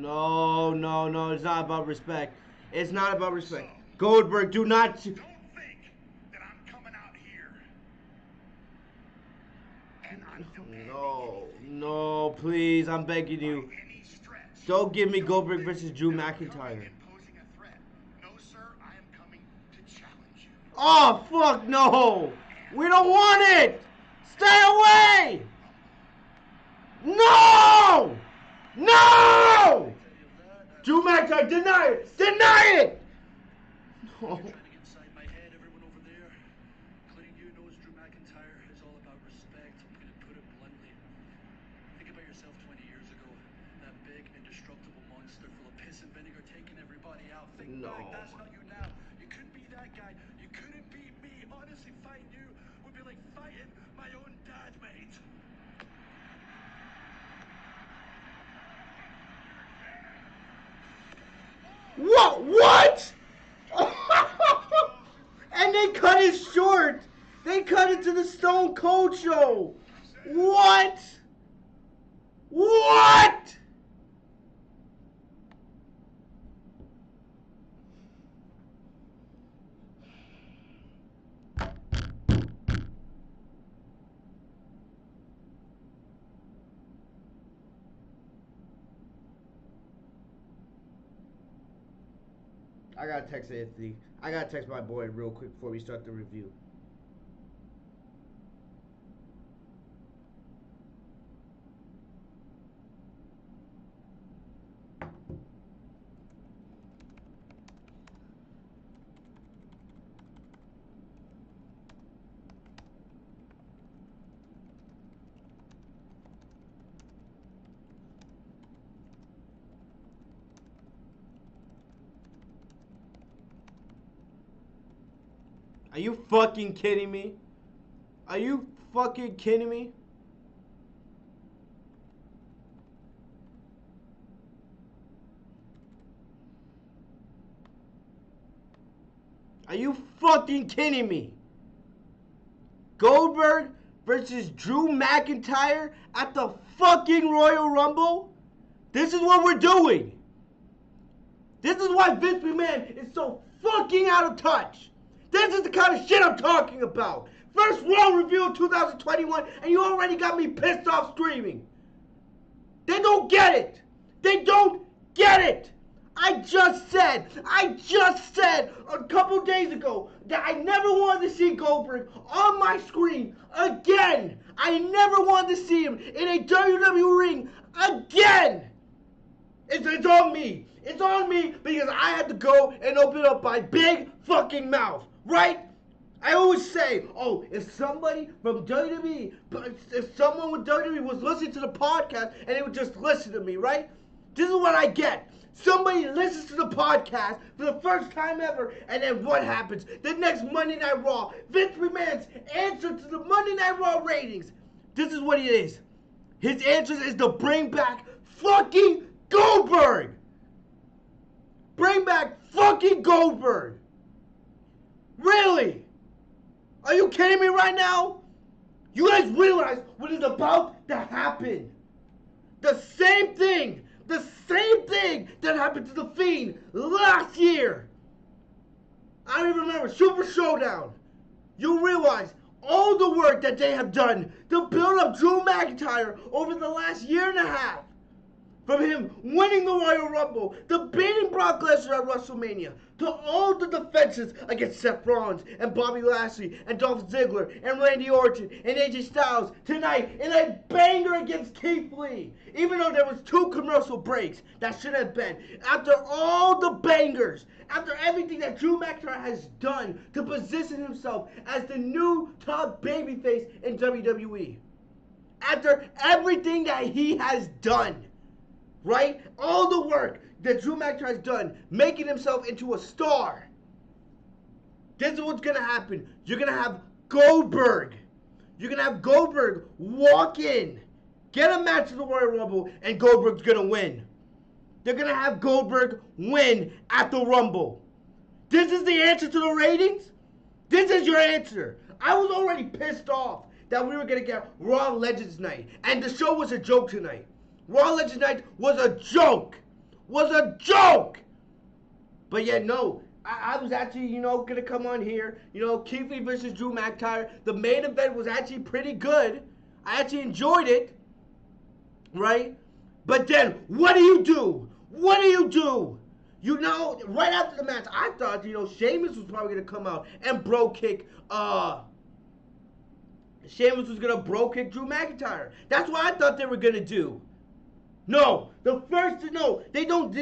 No, no, no. It's not about respect. It's not about respect. Goldberg, do not. Don't think that I'm coming out here. And I'm No, no, please. I'm begging you. Don't give me Goldberg versus Drew McIntyre. No, sir, I am coming to challenge you. Oh, fuck no. We don't want it. Stay away. No. No. Drew McIntyre, deny it. Deny it. No. Trying to get inside my head, everyone over there, including you, knows Drew McIntyre is all about respect. I'm going to put it bluntly. Think about yourself 20 years ago. That big, indestructible monster full of piss and vinegar taking everybody out. Think back, that's not you now. You couldn't be that guy. You couldn't be me. Honestly, fighting you would be like fighting my own dad, mate. What? And they cut it short. They cut it to the Stone Cold show. What? What? I gotta text Anthony. I gotta text my boy real quick before we start the review. Are you fucking kidding me? Are you fucking kidding me? Are you fucking kidding me? Goldberg versus Drew McIntyre at the fucking Royal Rumble? This is what we're doing. This is why Vince McMahon is so fucking out of touch. This is the kind of shit I'm talking about. First Raw review of 2021, and you already got me pissed off screaming. They don't get it. They don't get it. I just said a couple days ago that I never wanted to see Goldberg on my screen again. I never wanted to see him in a WWE ring again. It's on me. It's on me because I had to go and open up my big fucking mouth, right? I always say, oh, if somebody from WWE, if someone with WWE was listening to the podcast and they would just listen to me, right? This is what I get. Somebody listens to the podcast for the first time ever, and then what happens? The next Monday Night Raw, Vince McMahon's answer to the Monday Night Raw ratings. This is what it is. His answer is to bring back fucking Goldberg. Bring back fucking Goldberg. Really? Are you kidding me right now? You guys realize what is about to happen. The same thing that happened to The Fiend last year. I don't even remember, Super Showdown. You realize all the work that they have done to build up Drew McIntyre over the last year and a half. From him winning the Royal Rumble, to beating Brock Lesnar at WrestleMania, to all the defenses against Seth Rollins and Bobby Lashley and Dolph Ziggler and Randy Orton and AJ Styles tonight in a banger against Keith Lee. Even though there was 2 commercial breaks that should have been. After all the bangers, after everything that Drew McIntyre has done to position himself as the new top babyface in WWE. After everything that he has done. Right? All the work that Drew McIntyre has done, making himself into a star. This is what's going to happen. You're going to have Goldberg. You're going to have Goldberg walk in, get a match in the Royal Rumble, and Goldberg's going to win. They're going to have Goldberg win at the Rumble. This is the answer to the ratings? This is your answer. I was already pissed off that we were going to get Raw Legends Night, and the show was a joke tonight. Raw Legends Night was a joke. was a joke. But yet, no. I was actually, going to come on here. Keith Lee versus Drew McIntyre. The main event was actually pretty good. I actually enjoyed it. Right? But then, what do you do? What do you do? Right after the match, I thought, Sheamus was probably going to come out and bro kick, Sheamus was going to bro kick Drew McIntyre. That's what I thought they were going to do. No, they don't.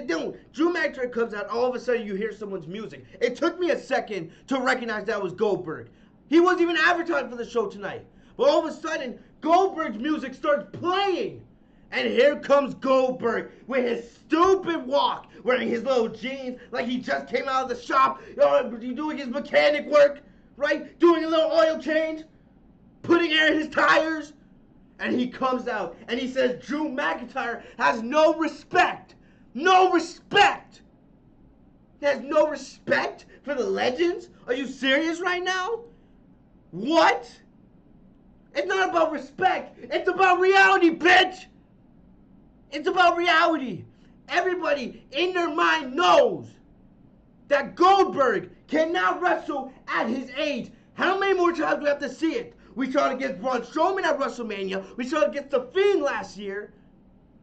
Drew McIntyre comes out, all of a sudden you hear someone's music. It took me a second to recognize that was Goldberg. He wasn't even advertised for the show tonight. But all of a sudden, Goldberg's music starts playing. And here comes Goldberg with his stupid walk, wearing his little jeans like he just came out of the shop, doing his mechanic work, right? Doing a little oil change, putting air in his tires. And he comes out and he says Drew McIntyre has no respect. No respect. He has no respect for the legends? Are you serious right now? What? It's not about respect. It's about reality, bitch. It's about reality. Everybody in their mind knows that Goldberg cannot wrestle at his age. How many more times do we have to see it? We saw it against Braun Strowman at WrestleMania. We saw it against The Fiend last year.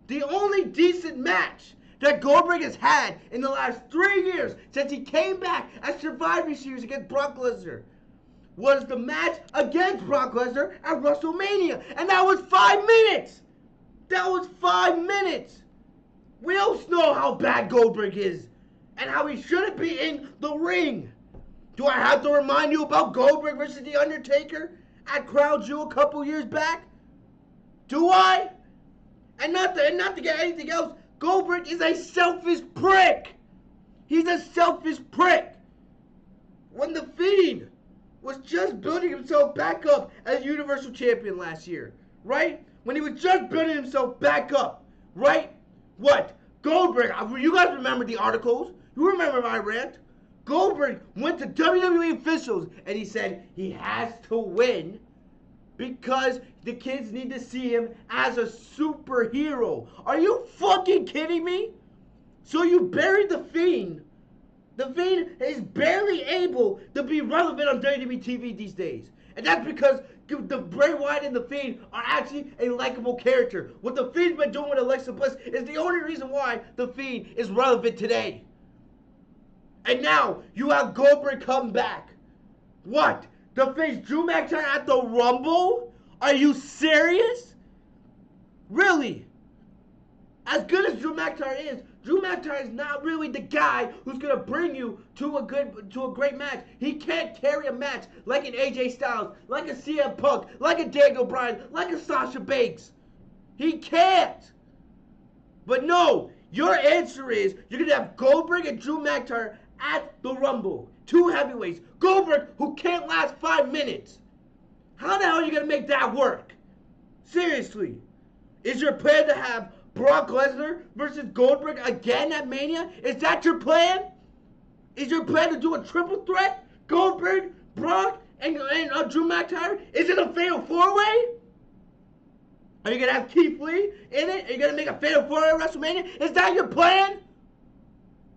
The only decent match that Goldberg has had in the last 3 years since he came back at Survivor Series against Brock Lesnar was the match against Brock Lesnar at WrestleMania. And that was 5 minutes. That was 5 minutes. We all know how bad Goldberg is and how he shouldn't be in the ring. Do I have to remind you about Goldberg versus The Undertaker at Crown Jewel a couple years back? Do I? And not to get anything else, Goldberg is a selfish prick. He's a selfish prick. When The Fiend was just building himself back up as Universal Champion last year, right? When he was just building himself back up, right? What? Goldberg, you guys remember the articles? You remember my rant? Goldberg went to WWE officials and he said he has to win because the kids need to see him as a superhero. Are you fucking kidding me? So you buried The Fiend. The Fiend is barely able to be relevant on WWE TV these days. And that's because the Bray Wyatt and The Fiend are actually a likable character. What The Fiend's been doing with Alexa Bliss is the only reason why The Fiend is relevant today. And now, you have Goldberg come back. What? To face Drew McIntyre at the Rumble? Are you serious? Really? As good as Drew McIntyre is not really the guy who's going to bring you to a great match. He can't carry a match like an AJ Styles, like a CM Punk, like a Daniel Bryan, like a Sasha Banks. He can't. But no, your answer is you're going to have Goldberg and Drew McIntyre at the Rumble. 2 heavyweights. Goldberg, who can't last 5 minutes. How the hell are you going to make that work? Seriously. Is your plan to have Brock Lesnar versus Goldberg again at Mania? Is that your plan? Is your plan to do a triple threat? Goldberg, Brock, and Drew McIntyre? Is it a fatal 4-way? Are you going to have Keith Lee in it? Are you going to make a fatal 4-way at WrestleMania? Is that your plan?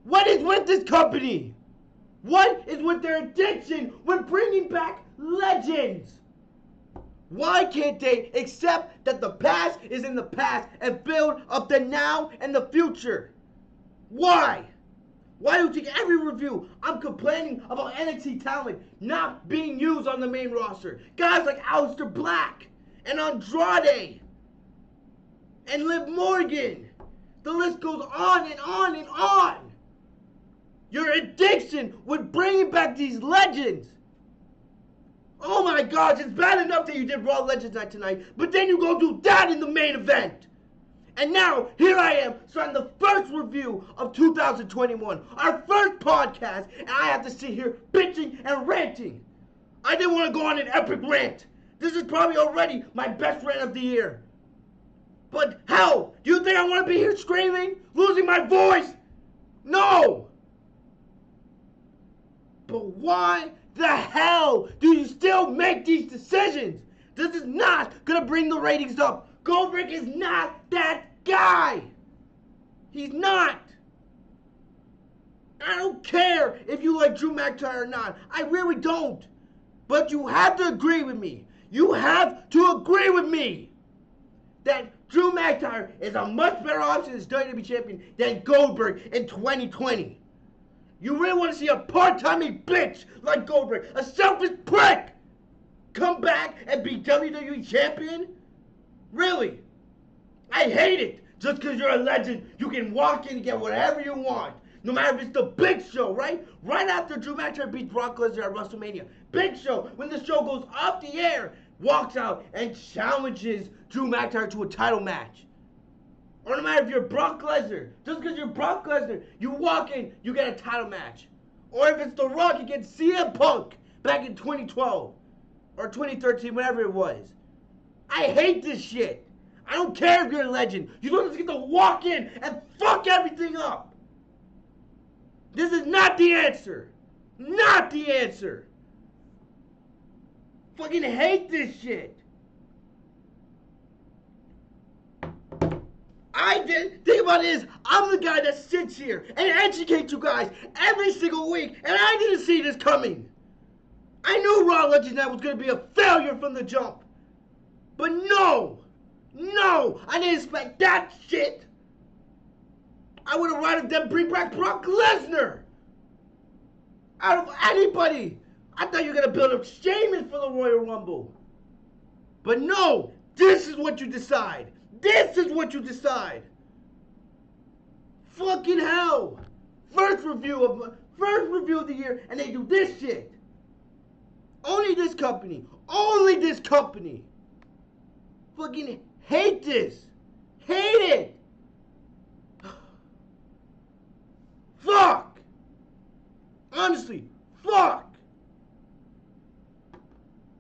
What is with this company? What is with their addiction with bringing back legends? Why can't they accept that the past is in the past and build up the now and the future? Why? Why do you think every review I'm complaining about NXT talent not being used on the main roster? Guys like Aleister Black and Andrade and Liv Morgan. The list goes on and on and on. Your addiction with bringing back these legends. Oh my gosh, it's bad enough that you did Raw Legends Night tonight, but then you go do that in the main event. And now, here I am, starting the first review of 2021, our first podcast, and I have to sit here bitching and ranting. I didn't want to go on an epic rant. This is probably already my best rant of the year. But how? Do you think I want to be here screaming, losing my voice? No! But why the hell do you still make these decisions? This is not going to bring the ratings up. Goldberg is not that guy. He's not. I don't care if you like Drew McIntyre or not. I really don't. But you have to agree with me. You have to agree with me that Drew McIntyre is a much better option as WWE Champion than Goldberg in 2020. You really want to see a part-timing bitch like Goldberg, a selfish prick, come back and be WWE Champion? Really? I hate it. Just because you're a legend, you can walk in and get whatever you want. No matter if it's the Big Show, right? Right after Drew McIntyre beat Brock Lesnar at WrestleMania. Big Show, when the show goes off the air, walks out and challenges Drew McIntyre to a title match. Or no matter if you're Brock Lesnar, just because you're Brock Lesnar, you walk in, you get a title match. Or if it's The Rock against CM Punk back in 2012 or 2013, whatever it was. I hate this shit. I don't care if you're a legend. You don't just get to walk in and fuck everything up. This is not the answer. Not the answer. Fucking hate this shit. Think about it is, I'm the guy that sits here and educates you guys every single week, and I didn't see this coming. I knew Raw Legends Night was going to be a failure from the jump. But no, I didn't expect that shit. I would have rather them bring back Brock Lesnar. Out of anybody. I thought you were going to build up Sheamus for the Royal Rumble. But no, this is what you decide. This is what you decide. Fucking hell. First review of the year, and they do this shit. Only this company. Fucking hate this. Hate it. Fuck. Honestly, fuck.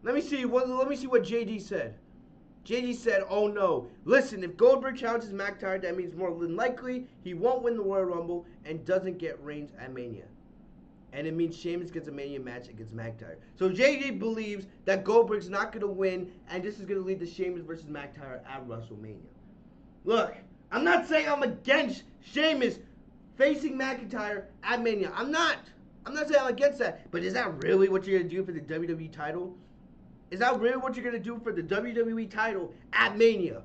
Let me see what JD said. JD said, oh no, listen, if Goldberg challenges McIntyre, that means more than likely he won't win the Royal Rumble and doesn't get Reigns at Mania. And it means Sheamus gets a Mania match against McIntyre. So JD believes that Goldberg's not going to win, and this is going to lead to Sheamus versus McIntyre at WrestleMania. Look, I'm not saying I'm against Sheamus facing McIntyre at Mania. I'm not saying I'm against that. But is that really what you're going to do for the WWE title? Is that really what you're going to do for the WWE title at Mania?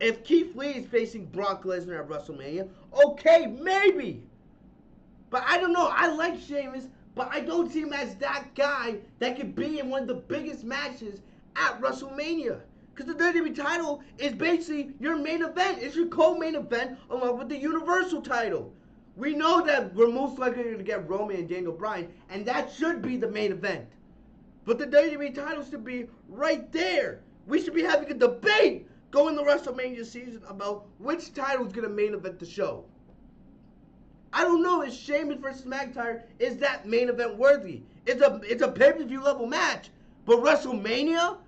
If Keith Lee is facing Brock Lesnar at WrestleMania, okay, maybe. But I don't know. I like Sheamus, but I don't see him as that guy that could be in one of the biggest matches at WrestleMania. Because the WWE title is basically your main event. It's your co-main event along with the Universal title. We know that we're most likely going to get Roman and Daniel Bryan, and that should be the main event. But the WWE title should be right there. We should be having a debate going the WrestleMania season about which title is going to main event the show. I don't know if Sheamus versus McIntyre is that main event worthy. It's a pay-per-view level match. But WrestleMania?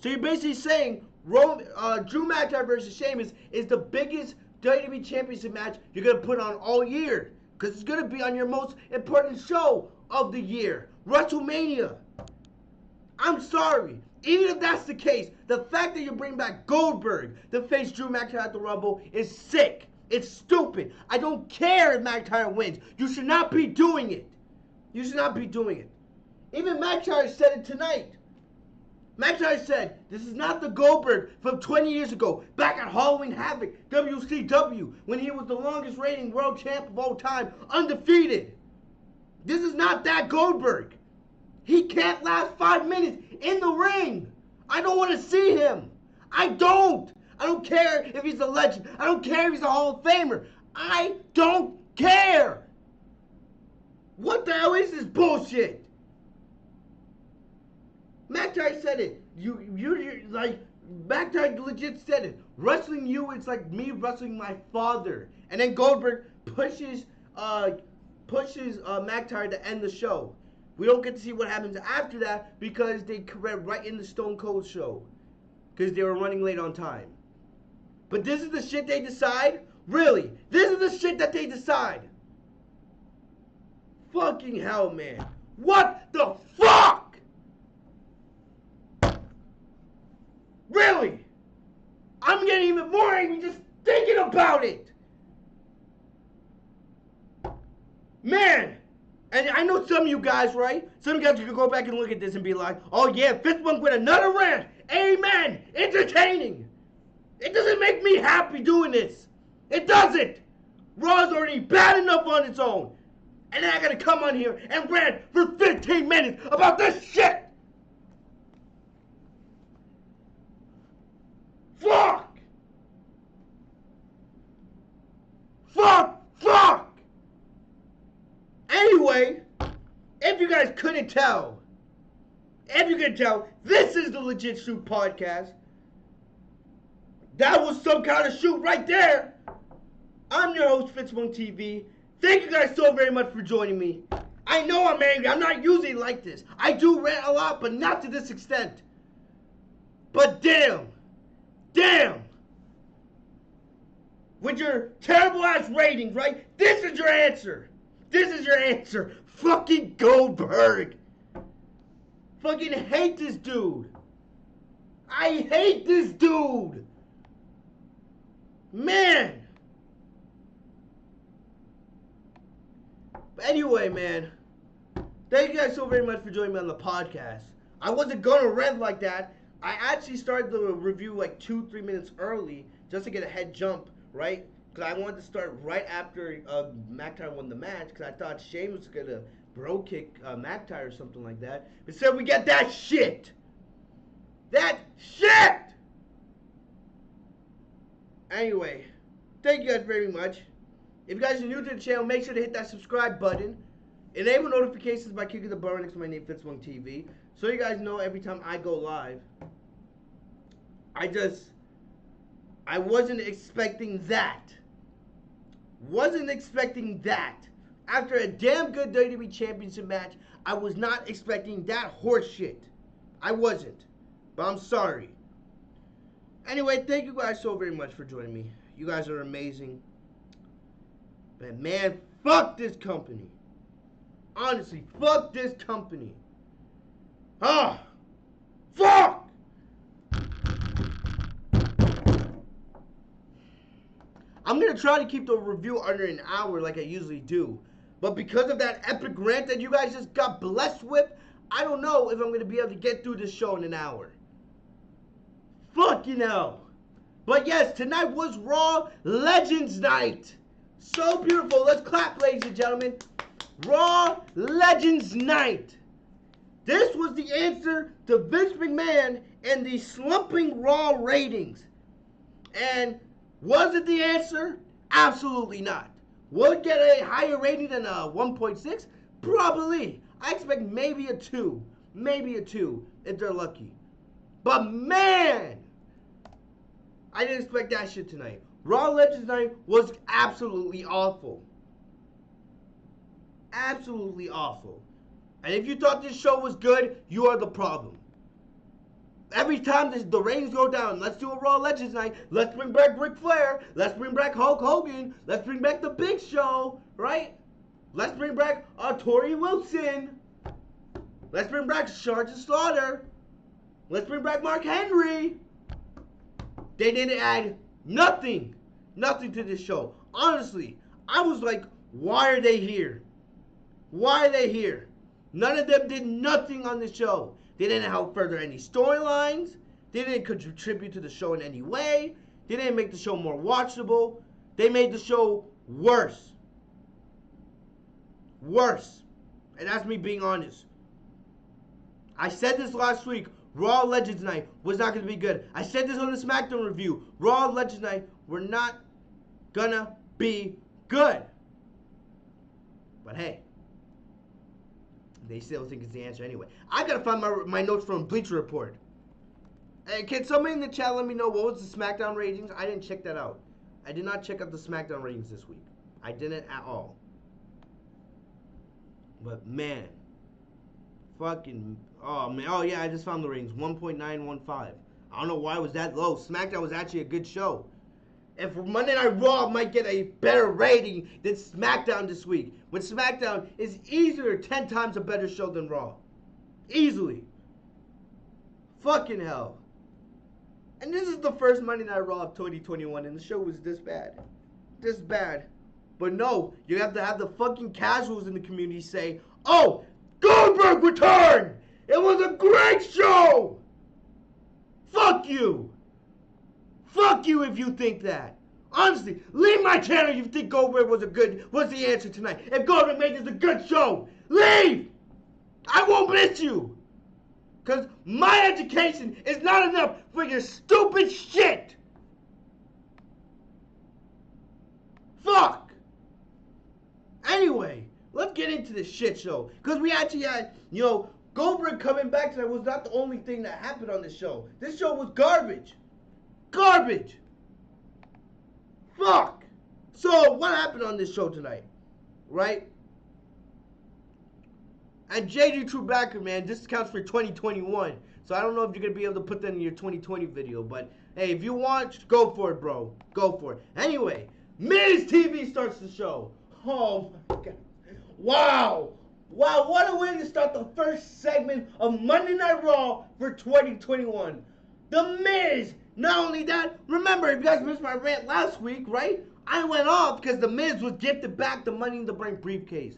So you're basically saying Drew McIntyre versus Sheamus is the biggest WWE Championship match you're going to put on all year. Because it's going to be on your most important show of the year. WrestleMania. I'm sorry. Even if that's the case, the fact that you bring back Goldberg to face Drew McIntyre at the Rumble is sick. It's stupid. I don't care if McIntyre wins. You should not be doing it. You should not be doing it. Even McIntyre said it tonight. McIntyre said, this is not the Goldberg from 20 years ago, back at Halloween Havoc, WCW, when he was the longest reigning world champ of all time, undefeated. This is not that Goldberg. He can't last 5 minutes in the ring. I don't want to see him. I don't care if he's a legend. I don't care if he's a Hall of Famer. I don't care. What the hell is this bullshit? McIntyre said it. You like, McIntyre legit said it. Wrestling you is like me wrestling my father. And then Goldberg pushes McIntyre to end the show. We don't get to see what happens after that because they went right in the Stone Cold show. Because they were running late on time. But this is the shit they decide? Really? This is the shit that they decide? Fucking hell, man. What the fuck? Really? I'm getting even more angry just thinking about it. Man! And I know some of you guys, right? Some of you guys can go back and look at this and be like, oh yeah, Fitz went with another rant. Amen! Entertaining! It doesn't make me happy doing this. It doesn't! Raw's already bad enough on its own. And then I gotta come on here and rant for 15 minutes about this shit! Fuck! Fuck! Fuck! Anyway, if you guys couldn't tell, this is the Legit Shoot Podcast. That was some kind of shoot right there. I'm your host, Fitz TV. Thank you guys so very much for joining me. I know I'm angry. I'm not usually like this. I do rant a lot, but not to this extent. But damn. With your terrible ass ratings, right? This is your answer. Fucking Goldberg. Fucking hate this dude. I hate this dude. Man. But anyway, man. Thank you guys so very much for joining me on the podcast. I wasn't gonna rant like that. I actually started the review like 2-3 minutes early just to get a head jump, right? Because I wanted to start right after McIntyre won the match because I thought Shane was gonna bro kick McIntyre or something like that. Instead, we get that shit. Anyway, thank you guys very much. If you guys are new to the channel, make sure to hit that subscribe button. Enable notifications by clicking the button next to my name, Fitz TV, so you guys know every time I go live. I wasn't expecting that. After a damn good WWE Championship match, I was not expecting that horse shit. I wasn't. But I'm sorry. Anyway, thank you guys so very much for joining me. You guys are amazing. But man, fuck this company. Honestly, fuck this company. Fuck! I'm going to try to keep the review under an hour like I usually do. But because of that epic rant that you guys just got blessed with, I don't know if I'm going to be able to get through this show in an hour. Fucking hell. But yes, tonight was Raw Legends Night. So beautiful. Let's clap, ladies and gentlemen. Raw Legends Night. This was the answer to Vince McMahon and the slumping Raw ratings. And was it the answer? Absolutely not. Will it get a higher rating than a 1.6? Probably. I expect maybe a 2. Maybe a 2 if they're lucky. But man, I didn't expect that shit tonight. Raw Legends Night was absolutely awful. Absolutely awful. And if you thought this show was good, you are the problem. Every time the ratings go down, let's do a Raw Legends Night. Let's bring back Ric Flair. Let's bring back Hulk Hogan. Let's bring back The Big Show, right? Let's bring back Tori Wilson. Let's bring back Sergeant Slaughter. Let's bring back Mark Henry. They didn't add nothing to this show. Honestly, I was like, why are they here? None of them did nothing on the show. They didn't help further any storylines. They didn't contribute to the show in any way. They didn't make the show more watchable. They made the show worse. And that's me being honest. I said this last week. Raw Legends Night was not going to be good. I said this on the SmackDown review. Raw Legends Night were not gonna be good. But hey, they still think it's the answer anyway. I gotta find my notes from Bleacher Report. Hey, can somebody in the chat let me know what was the SmackDown ratings? I didn't check that out. I did not check out the SmackDown ratings this week. I didn't at all. But man, oh man, oh yeah, I just found the ratings, 1.915. I don't know why it was that low. SmackDown was actually a good show. And for Monday Night Raw might get a better rating than SmackDown this week. When SmackDown is easier 10 times a better show than Raw. Easily. Fucking hell. And this is the first Monday Night Raw of 2021 and the show was this bad. This bad. But no, you have to have the fucking casuals in the community say, oh, Goldberg returned! It was a great show! Fuck you! Fuck you if you think that. Honestly, leave my channel if you think Goldberg was the answer tonight. If Goldberg made this a good show, leave! I won't miss you! Because my education is not enough for your stupid shit! Fuck! Anyway, let's get into this shit show. Because we actually had, Goldberg coming back tonight was not the only thing that happened on this show. This show was garbage. Garbage! Fuck! So, what happened on this show tonight? Right? And JD Truebacker, man, this counts for 2021. So I don't know if you're going to be able to put that in your 2020 video. But, hey, if you want, go for it, bro. Go for it. Anyway, Miz TV starts the show. Oh, my God. Wow. Wow, what a way to start the first segment of Monday Night Raw for 2021. The Miz. Not only that, remember, if you guys missed my rant last week, right? I went off because the Miz was gifted back the Money in the Bank briefcase.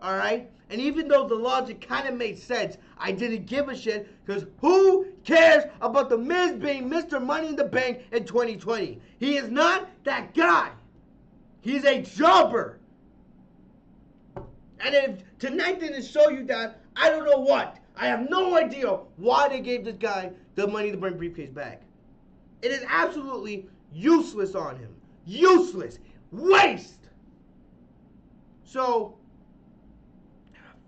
Alright? And even though the logic kind of made sense, I didn't give a shit because who cares about the Miz being Mr. Money in the Bank in 2020? He is not that guy. He's a jobber. And if tonight didn't show you that, I don't know what. I have no idea why they gave this guy the Money in the Bank briefcase back. It is absolutely useless on him. Useless. Waste. So,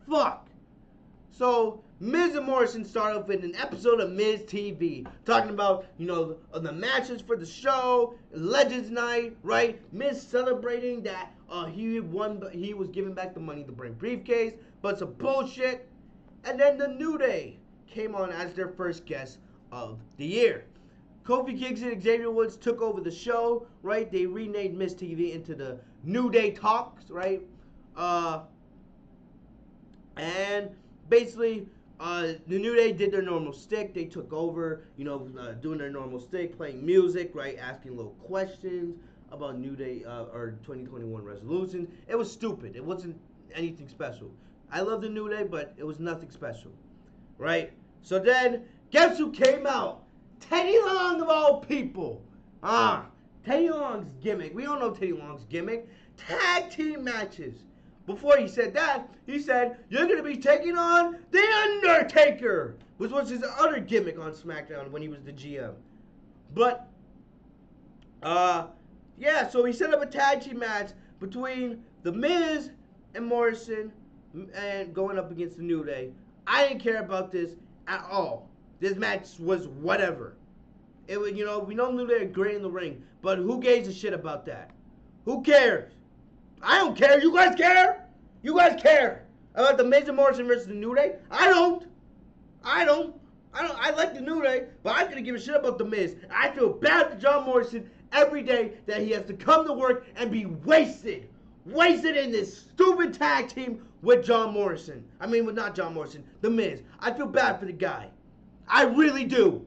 fuck. So, Miz and Morrison start off with an episode of Miz TV. Talking about, the matches for the show, Legends Night, right? Miz celebrating that he won, but he was giving back the Money in the Bank briefcase. But some bullshit. And then the New Day came on as their first guest of the year. Kofi Kingston and Xavier Woods took over the show, right? They renamed Miz TV into the New Day Talks, right? And basically, the New Day did their normal stick. They took over, doing their normal stick, playing music, right? Asking little questions about New Day or 2021 resolutions. It was stupid. It wasn't anything special. I love the New Day, but it was nothing special, right? So then, guess who came out? Teddy Long of all people. Teddy Long's gimmick. We all know Teddy Long's gimmick. Tag team matches. Before he said that, he said, you're going to be taking on The Undertaker, which was his other gimmick on SmackDown when he was the GM. But, yeah, so he set up a tag team match between The Miz and Morrison and going up against the New Day. I didn't care about this at all. This match was whatever. It was, we know New Day are great in the ring, but who gives a shit about that? Who cares? I don't care. You guys care? You guys care about the Miz and Morrison versus the New Day? I don't. I like the New Day, but I'm gonna give a shit about the Miz. I feel bad for John Morrison every day that he has to come to work and be wasted in this stupid tag team with John Morrison. I mean, with not John Morrison, the Miz. I feel bad for the guy. I really do.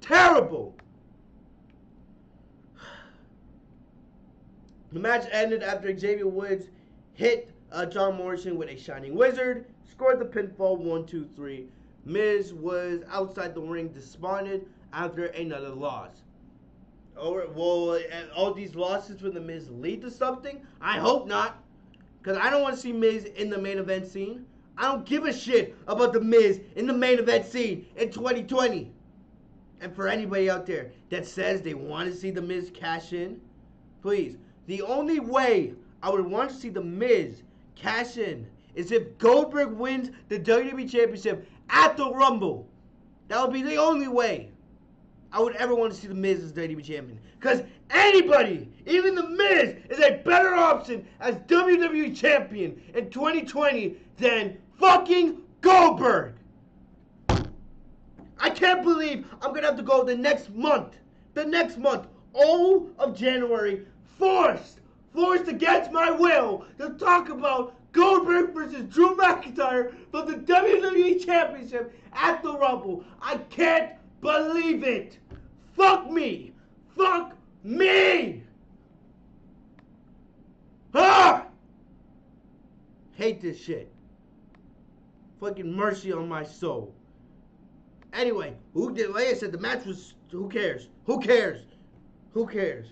Terrible. The match ended after Xavier Woods hit John Morrison with a Shining Wizard, scored the pinfall 1-2-3. Miz was outside the ring, despondent after another loss. Will all these losses for the Miz lead to something? I hope not, because I don't want to see Miz in the main event scene. I don't give a shit about the Miz in the main event scene in 2020. And for anybody out there that says they want to see the Miz cash in, please. The only way I would want to see the Miz cash in is if Goldberg wins the WWE Championship at the Rumble. That would be the only way I would ever want to see the Miz as WWE Champion. Because anybody, even the Miz, is a better option as WWE Champion in 2020 than fucking Goldberg. I can't believe I'm going to have to go the next month, all of January, forced against my will to talk about Goldberg versus Drew McIntyre for the WWE Championship at the Rumble. I can't believe it. Fuck me. Fuck me. Ah! Hate this shit. Fucking mercy on my soul. Anyway, like I said, the match was, who cares? Who cares? Who cares?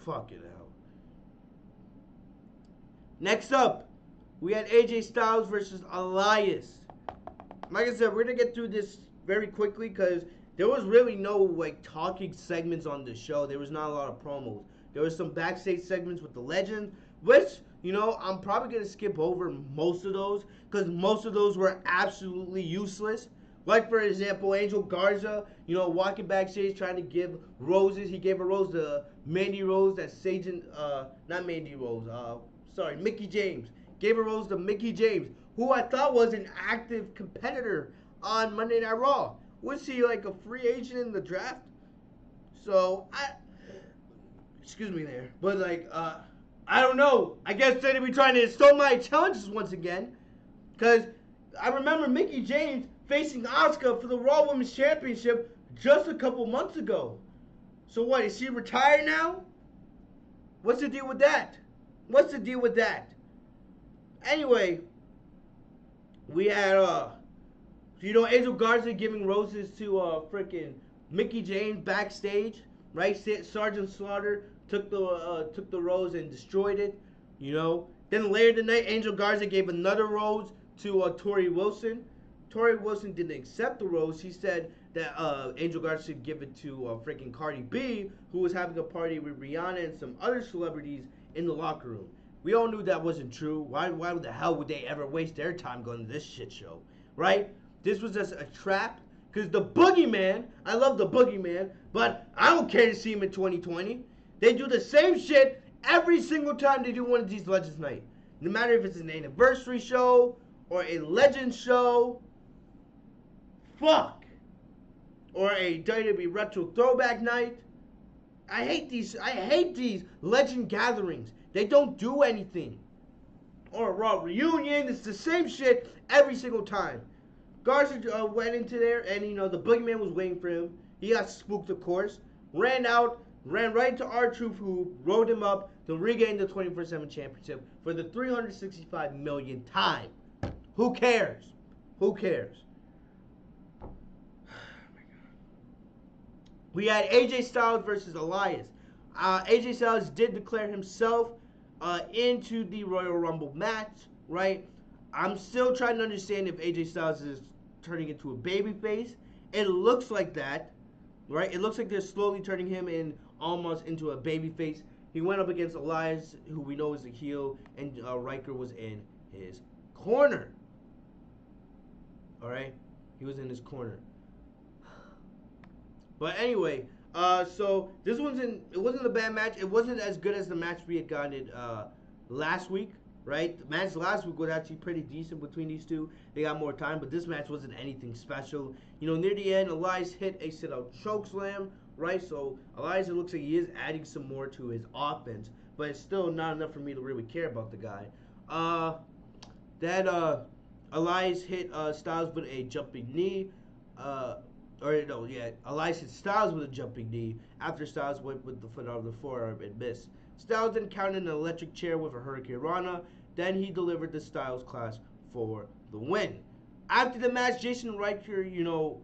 Fucking hell. Next up, we had AJ Styles versus Elias. Like I said, we're going to get through this very quickly because there was really no like talking segments on the show. There was not a lot of promos. There was some backstage segments with the legend, which, you know, I'm probably going to skip over most of those because most of those were absolutely useless. Like, for example, Angel Garza, you know, walking backstage trying to give roses. He gave a rose to Mandy Rose, that's Sajin, not Mandy Rose, Mickie James. Gave a rose to Mickie James, who I thought was an active competitor on Monday Night Raw. Was he like a free agent in the draft? So, excuse me there. But like, I don't know. I guess they're going to be trying to install my challenges once again. Because I remember Mickie James facing Asuka for the Raw Women's Championship just a couple months ago. So what, is she retired now? What's the deal with that? What's the deal with that? Anyway, we had, you know, Angel Garza giving roses to frickin' Mickie James backstage, right? Sergeant Slaughter took the rose and destroyed it, you know. Then later tonight, Angel Garza gave another rose to Tori Wilson. Tori Wilson didn't accept the rose. She said that Angel Garza should give it to freaking Cardi B, who was having a party with Rihanna and some other celebrities in the locker room. We all knew that wasn't true. Why the hell would they ever waste their time going to this shit show, right? This was just a trap. Because the Boogeyman, I love the Boogeyman, but I don't care to see him in 2020. They do the same shit every single time they do one of these Legends Night. No matter if it's an anniversary show or a Legends show. Fuck. Or a WWE Retro Throwback Night. I hate these Legend gatherings. They don't do anything. Or a Raw reunion. It's the same shit every single time. Garza went into there, and you know the Boogeyman was waiting for him. He got spooked, of course. Ran right into R-Truth, who rode him up to regain the 24/7 championship for the 365 millionth time. Who cares? Who cares? We had AJ Styles versus Elias. AJ Styles did declare himself into the Royal Rumble match, right? I'm still trying to understand if AJ Styles is turning into a babyface. It looks like that, right? It looks like they're slowly turning him almost into a babyface. He went up against Elias, who we know is a heel, and Riker was in his corner. All right, he was in his corner. But anyway, so this it wasn't a bad match. It wasn't as good as the match we had gotten last week, right? The match last week was actually pretty decent between these two. They got more time, but this match wasn't anything special. You know, near the end, Elias hit a sit-out chokeslam, right? So Elias, it looks like he is adding some more to his offense, but it's still not enough for me to really care about the guy. Elias hit Styles with a jumping knee. Elias hit Styles with a jumping knee after Styles went with the foot out of the forearm and missed. Styles then countered an electric chair with a Hurricane Rana. Then he delivered the Styles Clash for the win. After the match, Jason Riker, you know,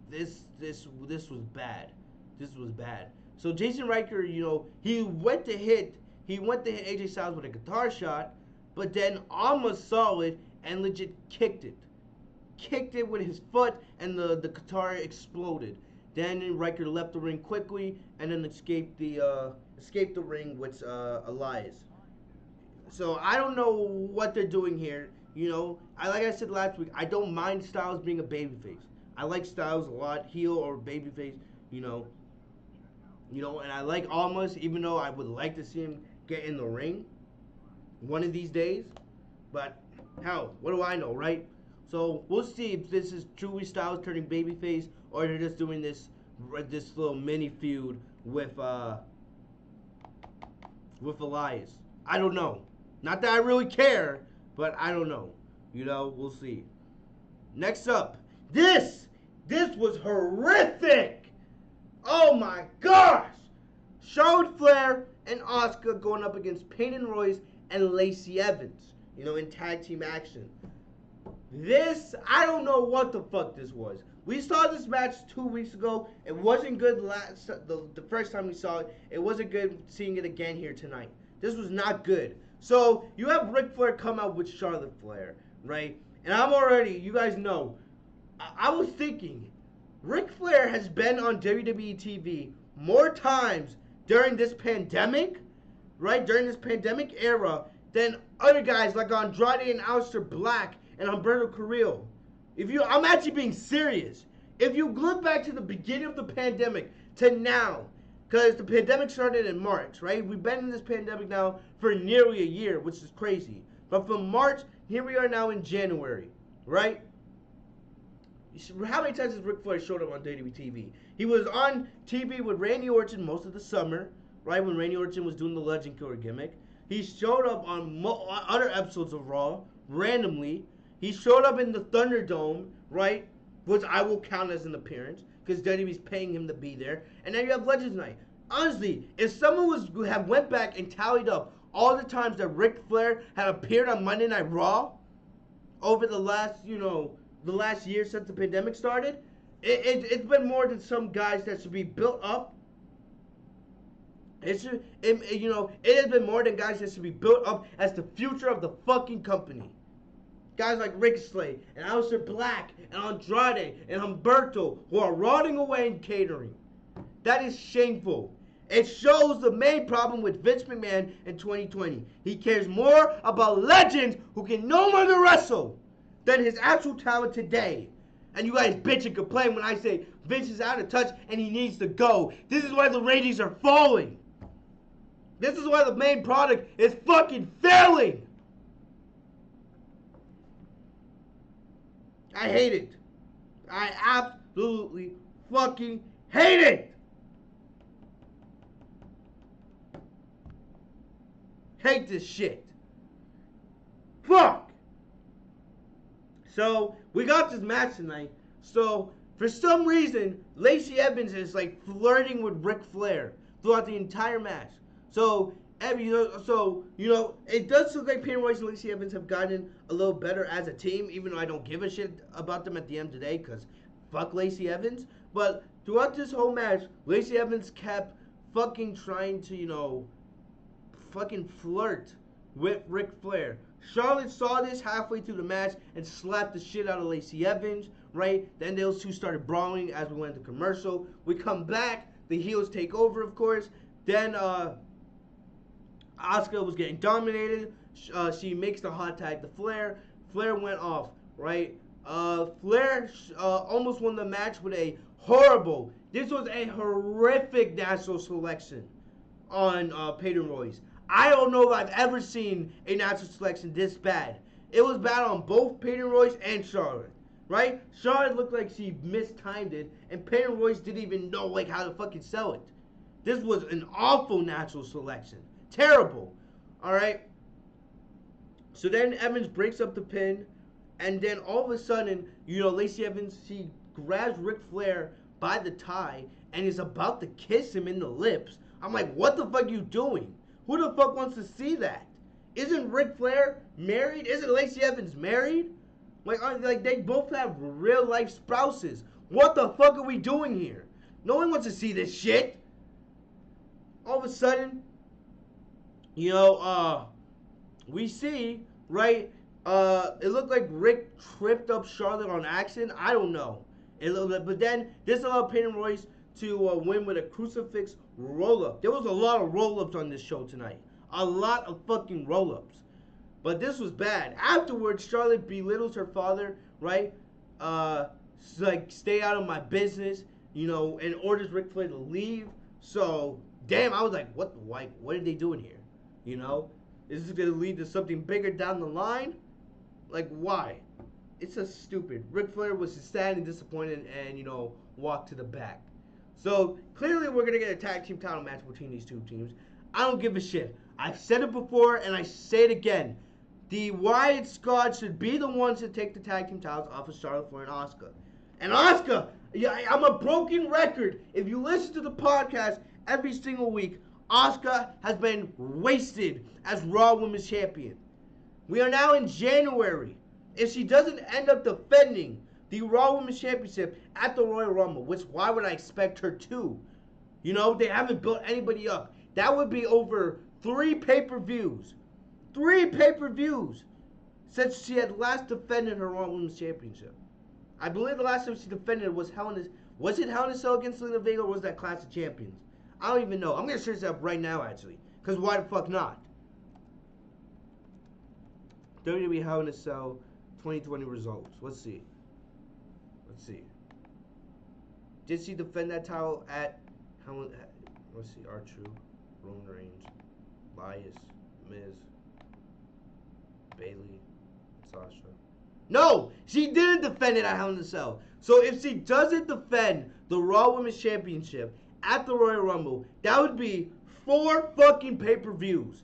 this was bad. This was bad. So Jason Riker, you know, he went to hit AJ Styles with a guitar shot, but then almost saw it and legit kicked it. Kicked it with his foot, and the guitar exploded. Then Riker left the ring quickly and then escaped the ring with Elias. So I don't know what they're doing here. You know, like I said last week, I don't mind Styles being a babyface. I like Styles a lot, heel or babyface. You know, and I like Almas, even though I would like to see him get in the ring one of these days. But hell, what do I know, right? So we'll see if this is truly Styles turning babyface, or they're just doing this little mini feud with Elias. I don't know. Not that I really care, but I don't know. You know, we'll see. Next up, this was horrific. Oh my gosh! Charlotte Flair and Asuka going up against Peyton Royce and Lacey Evans, in tag team action. This, I don't know what the fuck this was. We saw this match 2 weeks ago. It wasn't good the first time we saw it. It wasn't good seeing it again here tonight. This was not good. So, you have Ric Flair come out with Charlotte Flair, right? And I'm already, you guys know, I was thinking, Ric Flair has been on WWE TV more times during this pandemic, right? During this pandemic era than other guys like Andrade and Aleister Black and Humberto Carrillo. I'm actually being serious. If you look back to the beginning of the pandemic to now, because the pandemic started in March, right? We've been in this pandemic now for nearly a year, which is crazy. But from March, here we are now in January, right? How many times has Ric Flair showed up on WWE TV? He was on TV with Randy Orton most of the summer, right? When Randy Orton was doing the Legend Killer gimmick. He showed up on other episodes of Raw, randomly. He showed up in the Thunderdome, right? Which I will count as an appearance, because WWE's paying him to be there. And now you have Legends Night. Honestly, if someone went back and tallied up all the times that Ric Flair had appeared on Monday Night Raw over the last, the last year since the pandemic started, it's been more than some guys that should be built up. It has been more than guys that should be built up as the future of the fucking company. Guys like Ricochet and Aleister Black and Andrade and Humberto, who are rotting away in catering. That is shameful. It shows the main problem with Vince McMahon in 2020. He cares more about legends who can no longer wrestle than his actual talent today. And you guys bitch and complain when I say Vince is out of touch and he needs to go. This is why the ratings are falling. This is why the main product is fucking failing. I hate it. I absolutely fucking hate it. Hate this shit. Fuck. So, we got this match tonight. So, for some reason, Lacey Evans is like flirting with Ric Flair throughout the entire match. So, it does look like Peyton Royce and Lacey Evans have gotten a little better as a team, even though I don't give a shit about them at the end of the day, because fuck Lacey Evans. But throughout this whole match, Lacey Evans kept fucking trying to, fucking flirt with Ric Flair. Charlotte saw this halfway through the match and slapped the shit out of Lacey Evans, right? Then those two started brawling as we went to commercial. We come back, the heels take over, of course. Then, Asuka was getting dominated. She makes the hot tag to Flair. Flair went off, right? Flair almost won the match with a horrible, this was a horrific natural selection on Peyton Royce. I don't know if I've ever seen a natural selection this bad. It was bad on both Peyton Royce and Charlotte, right? Charlotte looked like she mistimed it, and Peyton Royce didn't even know how to fucking sell it. This was an awful natural selection. Terrible. Alright? So then Evans breaks up the pin. And then all of a sudden, Lacey Evans, she grabs Ric Flair by the tie and is about to kiss him in the lips. I'm like, what the fuck are you doing? Who the fuck wants to see that? Isn't Ric Flair married? Isn't Lacey Evans married? Like they both have real life spouses. What the fuck are we doing here? No one wants to see this shit. All of a sudden, we see, right, it looked like Rick tripped up Charlotte on accident. I don't know. But then this allowed Peyton Royce to win with a crucifix roll-up. There was a lot of roll-ups on this show tonight. A lot of fucking roll-ups. But this was bad. Afterwards, Charlotte belittles her father, right? Stay out of my business, and orders Ric Flair to leave. So, damn, I was like, what are they doing here? Is this going to lead to something bigger down the line? Like, why? It's just stupid. Ric Flair was sad and disappointed and, walked to the back. So, clearly we're going to get a tag team title match between these two teams. I don't give a shit. I've said it before and I say it again. The Wyatt Squad should be the ones to take the tag team titles off of Charlotte Flair and Asuka. And Asuka, yeah, I'm a broken record. If you listen to the podcast every single week, Asuka has been wasted as Raw Women's Champion. We are now in January. If she doesn't end up defending the Raw Women's Championship at the Royal Rumble, which why would I expect her to? You know, they haven't built anybody up. That would be over 3 pay-per-views. 3 pay-per-views since she had last defended her Raw Women's Championship. I believe the last time she defended it was Hell in a Cell against Selena Vega, or was that Clash of Champions? I don't even know. I'm going to search that up right now, actually. Because why the fuck not? WWE Hell in a Cell 2020 results. Let's see. Did she defend that title at Hell in... Let's see. R-Truth, Roman Reigns, Elias, Miz, Bayley, Sasha. No! She didn't defend it at Hell in a Cell. So if she doesn't defend the Raw Women's Championship at the Royal Rumble, that would be 4 fucking pay-per-views.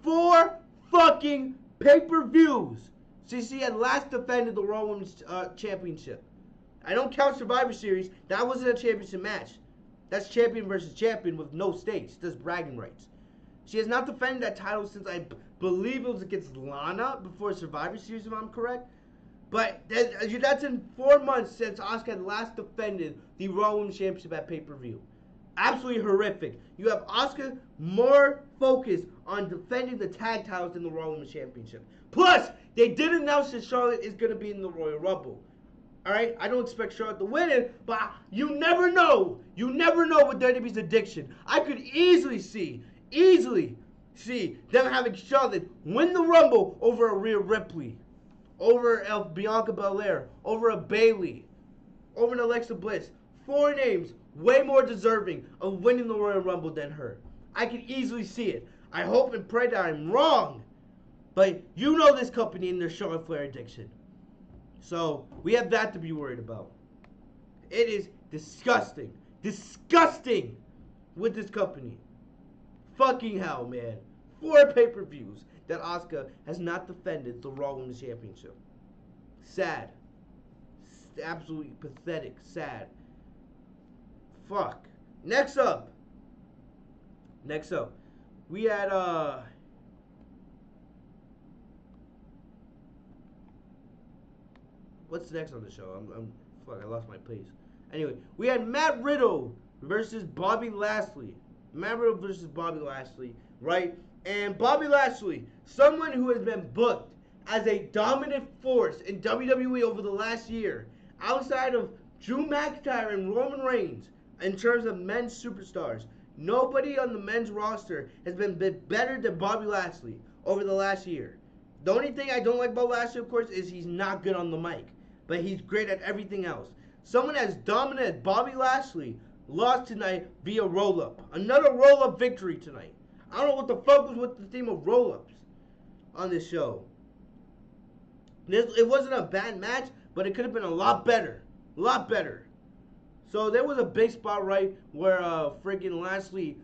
4 fucking pay-per-views since she had last defended the Raw Women's Championship. I don't count Survivor Series. That wasn't a championship match. That's champion versus champion with no stakes. Just bragging rights. She has not defended that title since I believe it was against Lana before Survivor Series, if I'm correct. But that's in 4 months since Asuka had last defended the Raw Women's Championship at pay-per-view. Absolutely horrific. You have Asuka more focused on defending the tag titles than the Raw Women's Championship. Plus, they did announce that Charlotte is going to be in the Royal Rumble. Alright? I don't expect Charlotte to win it, but you never know. You never know with WWE's addiction. I could easily see them having Charlotte win the Rumble over a Rhea Ripley, over a Bianca Belair, over a Bayley, over an Alexa Bliss. 4 names way more deserving of winning the Royal Rumble than her. I can easily see it. I hope and pray that I'm wrong. But you know this company and their Charlotte Flair addiction. So we have that to be worried about. It is disgusting. Disgusting with this company. Fucking hell, man. 4 pay-per-views that Asuka has not defended the Raw Women's Championship. Sad. Absolutely pathetic. Sad. Fuck. Next up. We had, what's next on the show? Fuck, I lost my place. Anyway, we had Matt Riddle versus Bobby Lashley. Matt Riddle versus Bobby Lashley, right? And Bobby Lashley, someone who has been booked as a dominant force in WWE over the last year, outside of Drew McIntyre and Roman Reigns, in terms of men's superstars. Nobody on the men's roster has been better than Bobby Lashley over the last year. The only thing I don't like about Lashley, of course, is he's not good on the mic. But he's great at everything else. Someone as dominant as Bobby Lashley lost tonight via roll-up. Another roll-up victory tonight. I don't know what the fuck was with the theme of roll-ups on this show. It wasn't a bad match, but it could have been a lot better. A lot better. So there was a big spot right where freaking Lashley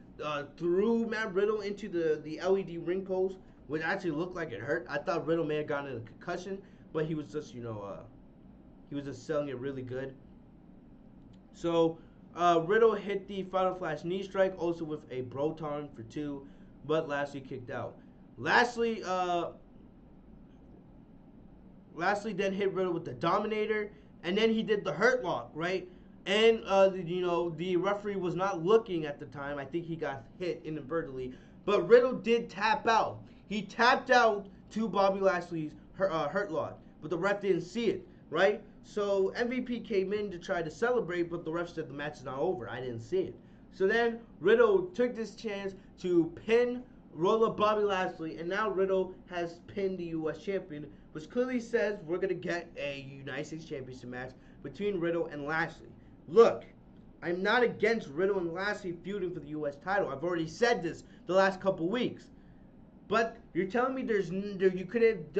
threw Matt Riddle into the LED ring post, which actually looked like it hurt. I thought Riddle may have gotten a concussion, but he was just, he was just selling it really good. So Riddle hit the Final Flash knee strike, also with a Broton for 2, but Lashley kicked out. Lashley then hit Riddle with the Dominator, and then he did the Hurt Lock, right? And, the referee was not looking at the time. I think he got hit inadvertently. But Riddle did tap out. He tapped out to Bobby Lashley's Hurt Lock. But the ref didn't see it, right? So MVP came in to try to celebrate, but the ref said the match is not over. I didn't see it. So then Riddle took this chance to roll up Bobby Lashley. And now Riddle has pinned the U.S. champion, which clearly says we're going to get a United States Championship match between Riddle and Lashley. Look, I'm not against Riddle and Lashley feuding for the U.S. title. I've already said this the last couple weeks. But you're telling me you could have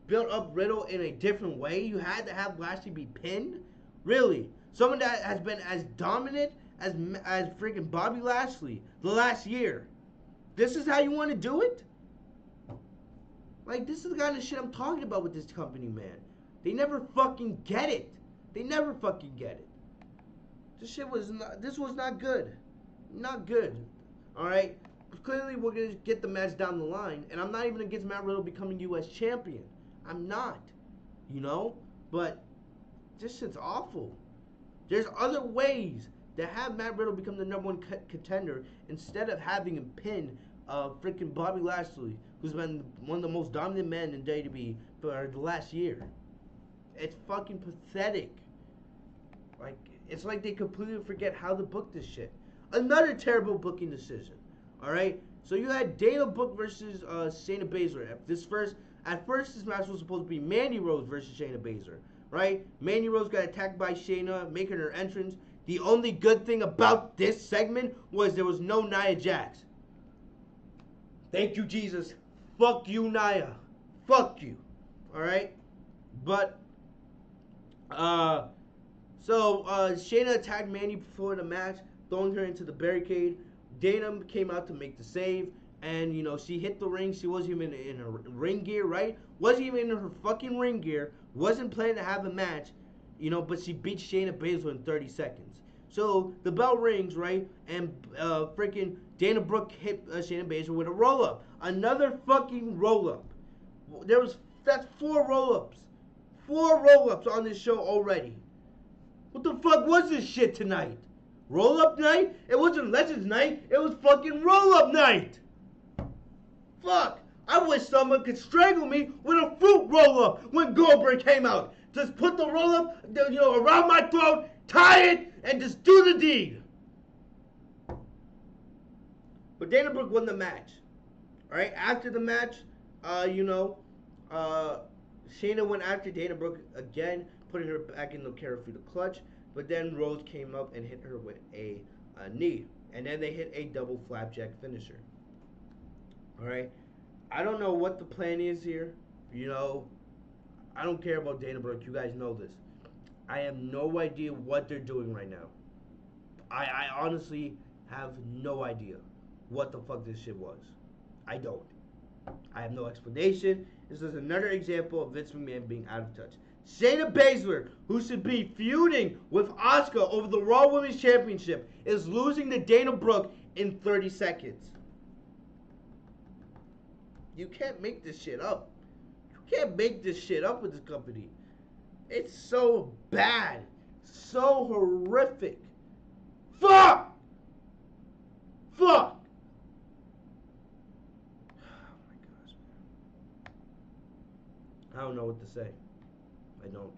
built up Riddle in a different way? You had to have Lashley be pinned? Really? Someone that has been as dominant as freaking Bobby Lashley the last year. This is how you want to do it? Like, this is the kind of shit I'm talking about with this company, man. They never fucking get it. They never fucking get it. This was not good. Not good. Alright? Clearly we're going to get the match down the line. And I'm not even against Matt Riddle becoming U.S. champion. I'm not. You know? But this shit's awful. There's other ways to have Matt Riddle become the number one contender instead of having him pin freaking Bobby Lashley, who's been one of the most dominant men in WWE for the last year. It's fucking pathetic. Like, it's like they completely forget how to book this shit. Another terrible booking decision. Alright? So you had Dana Brooke versus Shayna Baszler. At first this match was supposed to be Mandy Rose versus Shayna Baszler. Right? Mandy Rose got attacked by Shayna, making her entrance. The only good thing about this segment was there was no Nia Jax. Thank you, Jesus. Fuck you, Nia. Fuck you. Alright? But, Shayna attacked Mandy before the match, throwing her into the barricade. Dana came out to make the save, and, you know, she hit the ring. She wasn't even in her ring gear, right? Wasn't even in her fucking ring gear. Wasn't planning to have a match, you know, but she beat Shayna Baszler in 30 seconds. So, the bell rings, right? And, freaking Dana Brooke hit Shayna Baszler with a roll-up. Another fucking roll-up. That's 4 roll-ups. 4 roll-ups on this show already. What the fuck was this shit tonight? Roll-up night? It wasn't Legends night. It was fucking roll-up night. Fuck. I wish someone could strangle me with a fruit roll-up when Goldberg came out. Just put the roll-up, you know, around my throat, tie it, and just do the deed. But Dana Brooke won the match. Alright, after the match, Shayna went after Dana Brooke again, putting her back in the carry through the clutch. But then Rose came up and hit her with a knee. And then they hit a double flapjack finisher. Alright? I don't know what the plan is here. You know, I don't care about Dana Brooke. You guys know this. I have no idea what they're doing right now. I honestly have no idea what the fuck this shit was. I don't. I have no explanation. This is another example of Vince McMahon being out of touch. Shayna Baszler, who should be feuding with Asuka over the Raw Women's Championship, is losing to Dana Brooke in 30 seconds. You can't make this shit up. You can't make this shit up with this company. It's so bad. So horrific. Fuck! Fuck! Oh my gosh, man. I don't know what to say. I don't.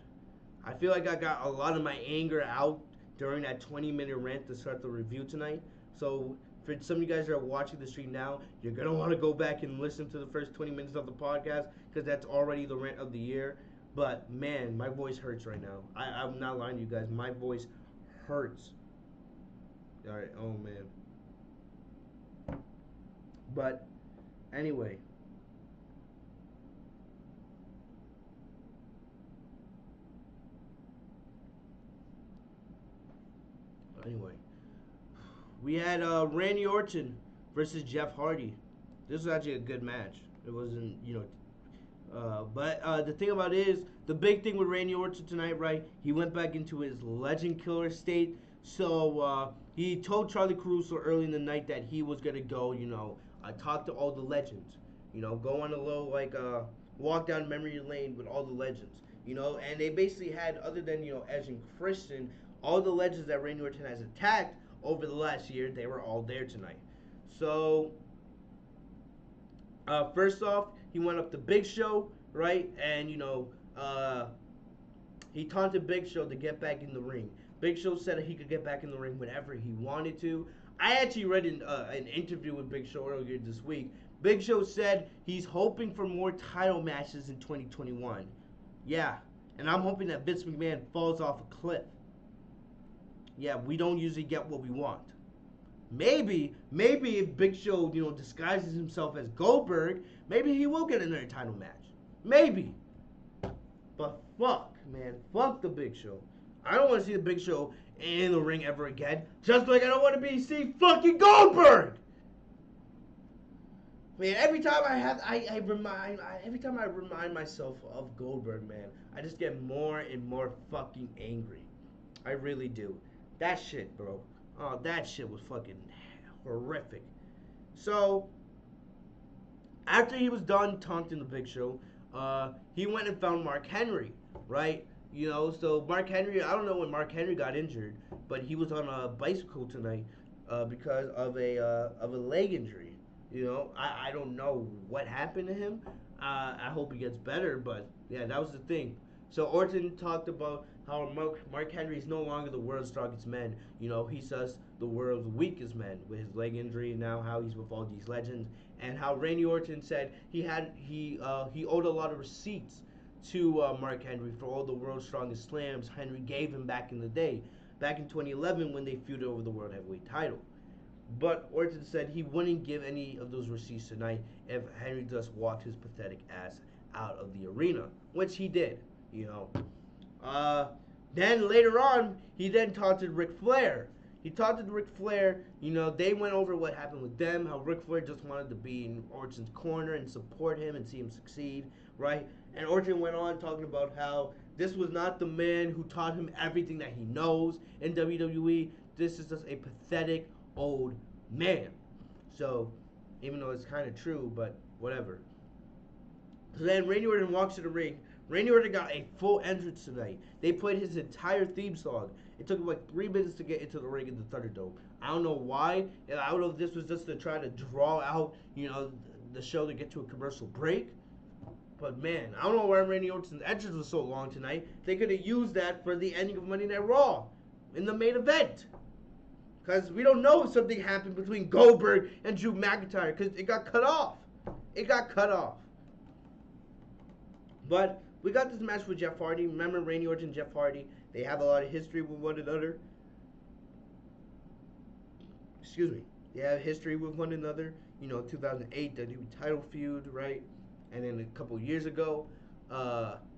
I feel like I got a lot of my anger out during that 20-minute rant to start the review tonight. So for some of you guys that are watching the stream now, you're going to want to go back and listen to the first 20 minutes of the podcast because that's already the rant of the year. But, man, my voice hurts right now. I'm not lying to you guys. My voice hurts. All right. Oh, man. But, anyway. We had Randy Orton versus Jeff Hardy. This was actually a good match. It wasn't, you know, but the thing about it is, the big thing with Randy Orton tonight, right? He went back into his legend killer state. So he told Charlie Caruso early in the night that he was gonna go, you know, talk to all the legends. You know, go on a little like walk down memory lane with all the legends. You know, and they basically had, other than, you know, Edge and Christian, all the legends that Randy Orton has attacked over the last year, they were all there tonight. So, first off, he went up to Big Show, right? And, you know, he taunted Big Show to get back in the ring. Big Show said that he could get back in the ring whenever he wanted to. I actually read an interview with Big Show earlier this week. Big Show said he's hoping for more title matches in 2021. Yeah, and I'm hoping that Vince McMahon falls off a cliff. Yeah, we don't usually get what we want. Maybe if Big Show, you know, disguises himself as Goldberg, maybe he will get another title match. Maybe. But fuck, man. Fuck the Big Show. I don't want to see the Big Show in the ring ever again. Just like I don't want to see fucking Goldberg. Man, every time I remind myself of Goldberg, man, I just get more and more fucking angry. I really do. That shit, bro. Oh, that shit was fucking horrific. So, after he was done taunting the Big Show, he went and found Mark Henry, right? You know, so Mark Henry, I don't know when Mark Henry got injured, but he was on a bicycle tonight because of a leg injury. You know, I don't know what happened to him. I hope he gets better, but yeah, that was the thing. So Orton talked about how Mark Henry is no longer the world's strongest man. You know, he's just the world's weakest man with his leg injury. Now how he's with all these legends, and how Randy Orton said he owed a lot of receipts to Mark Henry for all the world's strongest slams Henry gave him back in the day, back in 2011 when they feuded over the world heavyweight title. But Orton said he wouldn't give any of those receipts tonight if Henry just walked his pathetic ass out of the arena, which he did, you know. Then later on, he then taunted Ric Flair. He taunted Ric Flair. You know, they went over what happened with them, how Ric Flair just wanted to be in Orton's corner and support him and see him succeed, right? And Orton went on talking about how this was not the man who taught him everything that he knows in WWE. This is just a pathetic old man. So, even though it's kind of true, but whatever. So then Randy Orton walks to the ring. Randy Orton got a full entrance tonight. They played his entire theme song. It took him like 3 minutes to get into the ring in the Thunderdome. I don't know why. And I don't know if this was just to try to draw out, you know, the show to get to a commercial break. But man, I don't know why Randy Orton's entrance was so long tonight. They could have used that for the ending of Monday Night Raw in the main event. Because we don't know if something happened between Goldberg and Drew McIntyre because it got cut off. It got cut off. But we got this match with Jeff Hardy. Remember Randy Orton and Jeff Hardy? They have a lot of history with one another. Excuse me. They have history with one another. You know, 2008 WWE title feud, right? And then a couple years ago,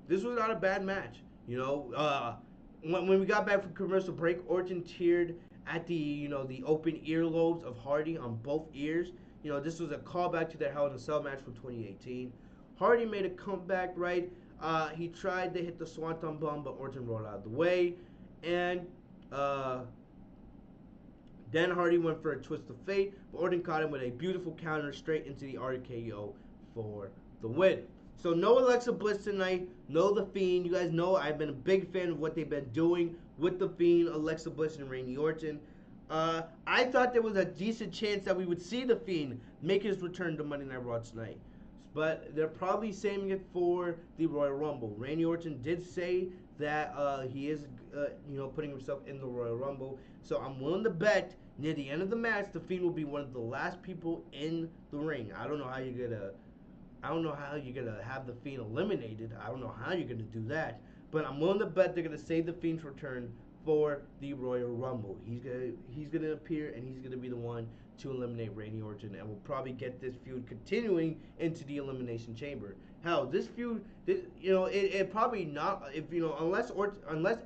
this was not a bad match. You know, when we got back from commercial break, Orton teared at the open earlobes of Hardy on both ears. You know, this was a callback to their Hell in a Cell match from 2018. Hardy made a comeback, right? He tried to hit the Swanton Bomb, but Orton rolled out of the way. And then Hardy went for a twist of fate, but Orton caught him with a beautiful counter straight into the RKO for the win. So no Alexa Bliss tonight, no The Fiend. You guys know I've been a big fan of what they've been doing with The Fiend, Alexa Bliss, and Randy Orton. I thought there was a decent chance that we would see The Fiend make his return to Monday Night Raw tonight. But they're probably saving it for the Royal Rumble. Randy Orton did say that he is, putting himself in the Royal Rumble. So I'm willing to bet near the end of the match, The Fiend will be one of the last people in the ring. I don't know how you're gonna have The Fiend eliminated. I don't know how you're gonna do that. But I'm willing to bet they're gonna save The Fiend's return for the Royal Rumble. He's gonna appear and he's gonna be the one to eliminate Randy Orton, and we'll probably get this feud continuing into the Elimination Chamber. Hell, this feud, it probably not, unless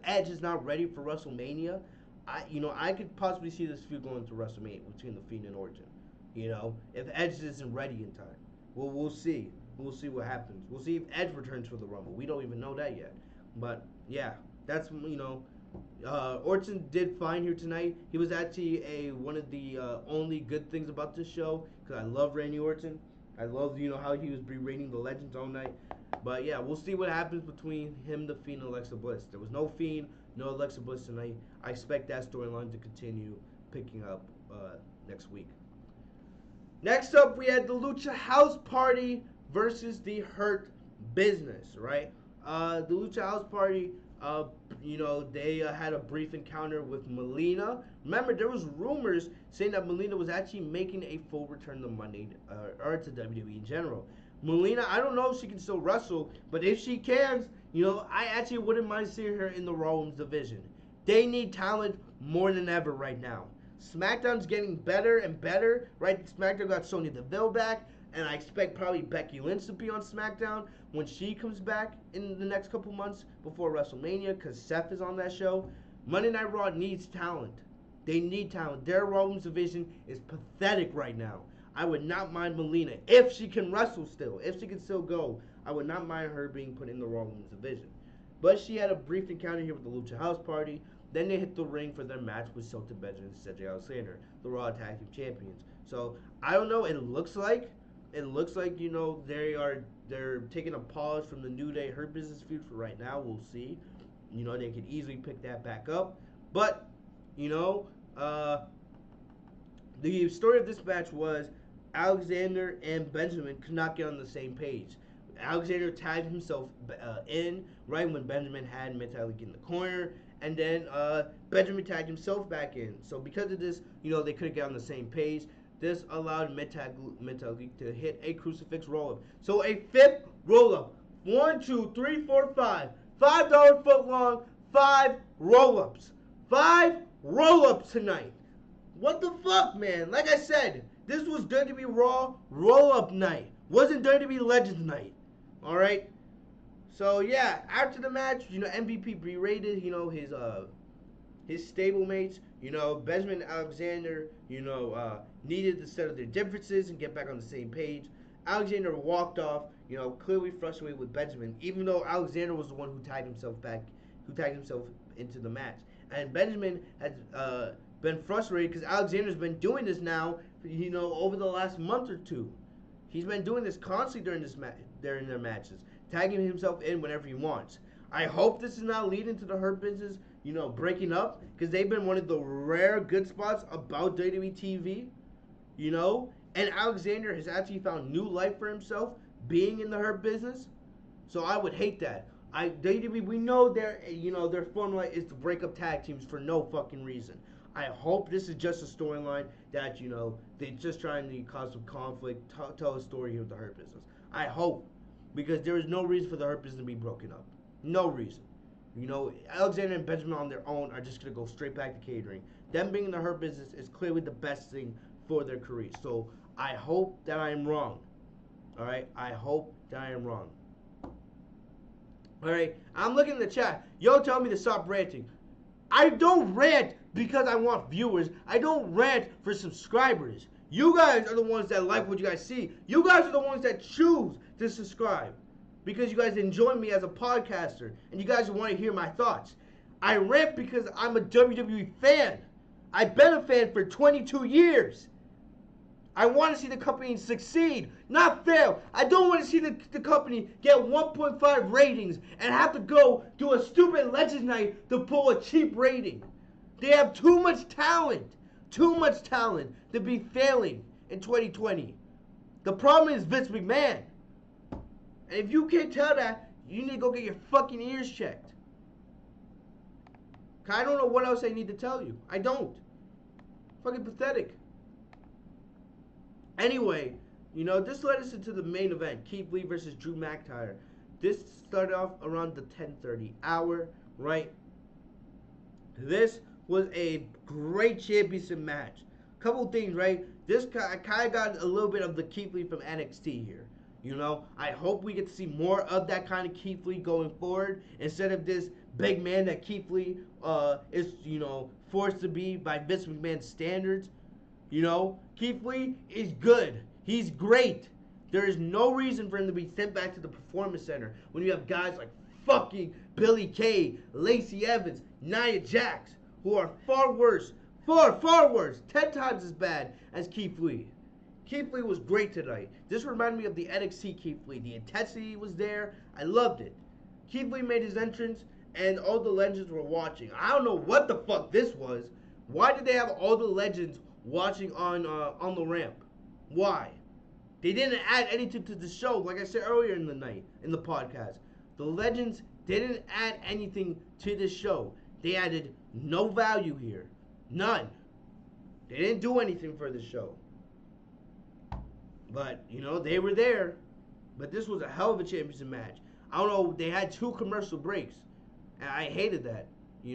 Edge is not ready for WrestleMania. I could possibly see this feud going to WrestleMania between The Fiend and Orton. You know, if Edge isn't ready in time. Well, we'll see. We'll see what happens. We'll see if Edge returns for the Rumble. We don't even know that yet. But yeah, that's Orton did fine here tonight. He was actually one of the only good things about this show because I love Randy Orton. I love how he was berating the legends all night. But yeah, we'll see what happens between him, The Fiend, and Alexa Bliss. There was no Fiend, no Alexa Bliss tonight. I expect that storyline to continue picking up next week. Next up, we had the Lucha House Party versus the Hurt Business, right? The Lucha House Party, they had a brief encounter with Melina. Remember, there was rumors saying that Melina was actually making a full return to Monday, or to WWE in general. Melina, I don't know if she can still wrestle, but if she can, I actually wouldn't mind seeing her in the Raw Women's division. They need talent more than ever right now. SmackDown's getting better and better, right? SmackDown got Sonya Deville back, and I expect probably Becky Lynch to be on SmackDown when she comes back in the next couple months before WrestleMania because Seth is on that show. Monday Night Raw needs talent. They need talent. Their Raw Women's division is pathetic right now. I would not mind Melina, if she can wrestle still, if she can still go, I would not mind her being put in the Raw Women's division. But she had a brief encounter here with the Lucha House Party. Then they hit the ring for their match with Shelton Benjamin and Cedric Alexander, the Raw Tag Team Champions. So I don't know. It looks like they're taking a pause from the New Day Hurt Business feud for right now. We'll see. They could easily pick that back up. But the story of this match was Alexander and Benjamin could not get on the same page. Alexander tagged himself in right when Benjamin had Metalik in the corner, and then Benjamin tagged himself back in. So because of this, they couldn't get on the same page. This allowed Metalik to hit a crucifix roll-up. So a fifth roll-up. 1, 2, 3, 4, 5. $5 foot long, 5 roll-ups. 5 roll-ups tonight. What the fuck, man? Like I said, this was WWE Raw roll-up night. Wasn't WWE Legends night. Alright? So, yeah, after the match, MVP berated, his stablemates. Benjamin and Alexander, needed to settle their differences and get back on the same page. Alexander walked off, clearly frustrated with Benjamin, even though Alexander was the one who tagged himself into the match. And Benjamin had been frustrated because Alexander's been doing this now, over the last month or two. He's been doing this constantly during their matches, tagging himself in whenever he wants. I hope this is not leading to the Hurt Business, breaking up, because they've been one of the rare good spots about WWE TV, and Alexander has actually found new life for himself being in the Hurt Business. So I would hate that. WWE, we know their formula is to break up tag teams for no fucking reason. I hope this is just a storyline that, they're just trying to cause some conflict, tell a story here with the Hurt Business. I hope, because there is no reason for the Hurt Business to be broken up. No reason. Alexander and Benjamin on their own are just going to go straight back to catering. Them being in the Hurt Business is clearly the best thing for their careers. So I hope that I am wrong. Alright? I hope that I am wrong. Alright? I'm looking in the chat. Yo, tell me to stop ranting. I don't rant because I want viewers. I don't rant for subscribers. You guys are the ones that like what you guys see. You guys are the ones that choose to subscribe, because you guys enjoy me as a podcaster, and you guys want to hear my thoughts. I rant because I'm a WWE fan. I've been a fan for 22 years. I want to see the company succeed, not fail. I don't want to see the company get 1.5 ratings and have to go do a stupid Legends night to pull a cheap rating. They have too much talent to be failing in 2020. The problem is Vince McMahon. And if you can't tell that, you need to go get your fucking ears checked. I don't know what else I need to tell you. I don't. Fucking pathetic. Anyway, this led us into the main event. Keith Lee versus Drew McIntyre. This started off around the 10:30 hour, right? This was a great championship match. Couple things, right? This kind of got a little bit of the Keith Lee from NXT here. I hope we get to see more of that kind of Keith Lee going forward, instead of this big man that Keith Lee is, forced to be by Vince McMahon's standards. Keith Lee is good. He's great. There is no reason for him to be sent back to the Performance Center when you have guys like fucking Billy Kay, Lacey Evans, Nia Jax, who are far worse, 10 times as bad as Keith Lee. Keith Lee was great tonight. This reminded me of the NXT Keith Lee. The intensity was there. I loved it. Keith Lee made his entrance, and all the legends were watching. I don't know what the fuck this was. Why did they have all the legends watching on the ramp? Why? They didn't add anything to the show, like I said earlier in the podcast. The legends didn't add anything to the show. They added no value here. None. They didn't do anything for the show. But, they were there. But this was a hell of a championship match. I don't know, they had 2 commercial breaks. And I hated that.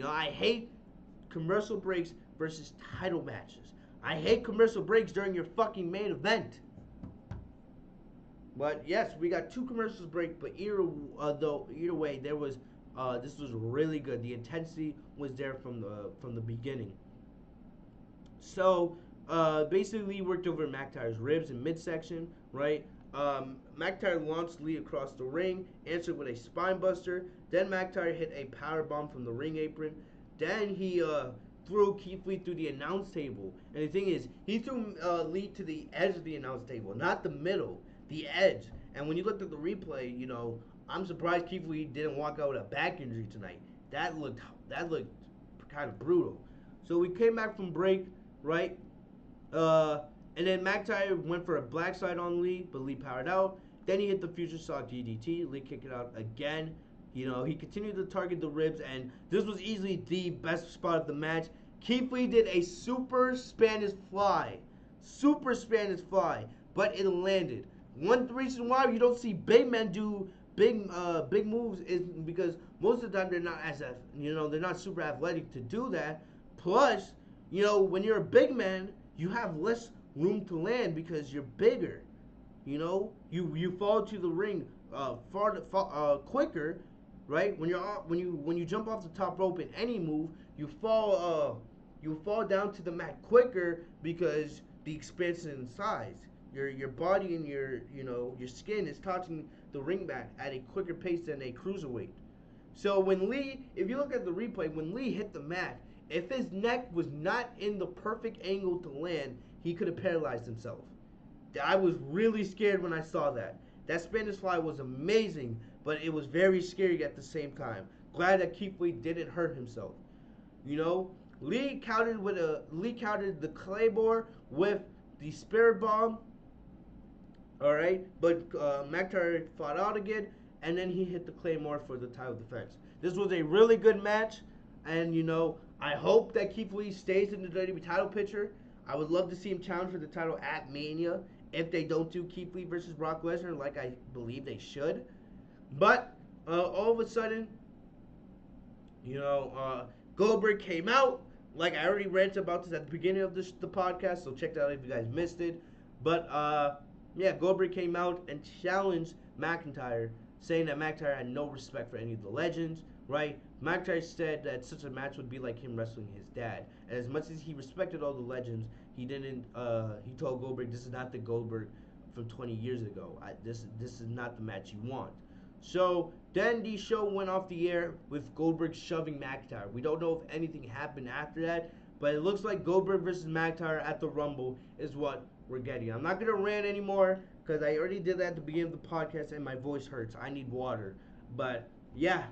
I hate commercial breaks versus title matches. I hate commercial breaks during your fucking main event. But yes, we got 2 commercials break, but either way, there was this was really good. The intensity was there from the beginning. So Basically, Lee worked over McIntyre's ribs and midsection, right? McIntyre launched Lee across the ring, answered with a spine buster. Then McIntyre hit a power bomb from the ring apron. Then he threw Keith Lee through the announce table. And the thing is, he threw Lee to the edge of the announce table, not the middle, the edge. And when you looked at the replay, you know, I'm surprised Keith Lee didn't walk out with a back injury tonight. That looked kind of brutal. So we came back from break, right? And then McIntyre went for a black side on Lee, but Lee powered out. Then he hit the Future Shock DDT. Lee kicked it out again. You know, he continued to target the ribs, and this was easily the best spot of the match. Keith Lee did a super Spanish fly. Super Spanish fly, but it landed. One reason why you don't see big men do big moves is because most of the time they're not they're not super athletic to do that. Plus, you know, when you're a big man, you have less room to land because you're bigger. You know, you fall to the ring quicker, right? When you jump off the top rope in any move, you fall down to the mat quicker because the expansion in size. Your body and your skin is touching the ring mat at a quicker pace than a cruiserweight. So when Lee, if you look at the replay, when Lee hit the mat, if his neck was not in the perfect angle to land, he could have paralyzed himself. I was really scared when I saw that. That Spanish fly was amazing, but it was very scary at the same time. Glad that Keith Lee didn't hurt himself. You know, Lee countered the Claymore with the Spirit Bomb. All right, but McIntyre fought out again, and then he hit the Claymore for the title defense. This was a really good match, and you know, I hope that Keith Lee stays in the WWE title picture. I would love to see him challenge for the title at Mania if they don't do Keith Lee versus Brock Lesnar like I believe they should. But all of a sudden, you know, Goldberg came out. Like I already ranted about this at the beginning of the podcast, so check that out if you guys missed it. But yeah, Goldberg came out and challenged McIntyre, saying that McIntyre had no respect for any of the legends, right? McIntyre said that such a match would be like him wrestling his dad. And as much as he respected all the legends, he didn't. He told Goldberg, "This is not the Goldberg from 20 years ago. This is not the match you want." So then the show went off the air with Goldberg shoving McIntyre. We don't know if anything happened after that, but it looks like Goldberg versus McIntyre at the Rumble is what we're getting. I'm not gonna rant anymore because I already did that at the beginning of the podcast and my voice hurts. I need water. But yeah,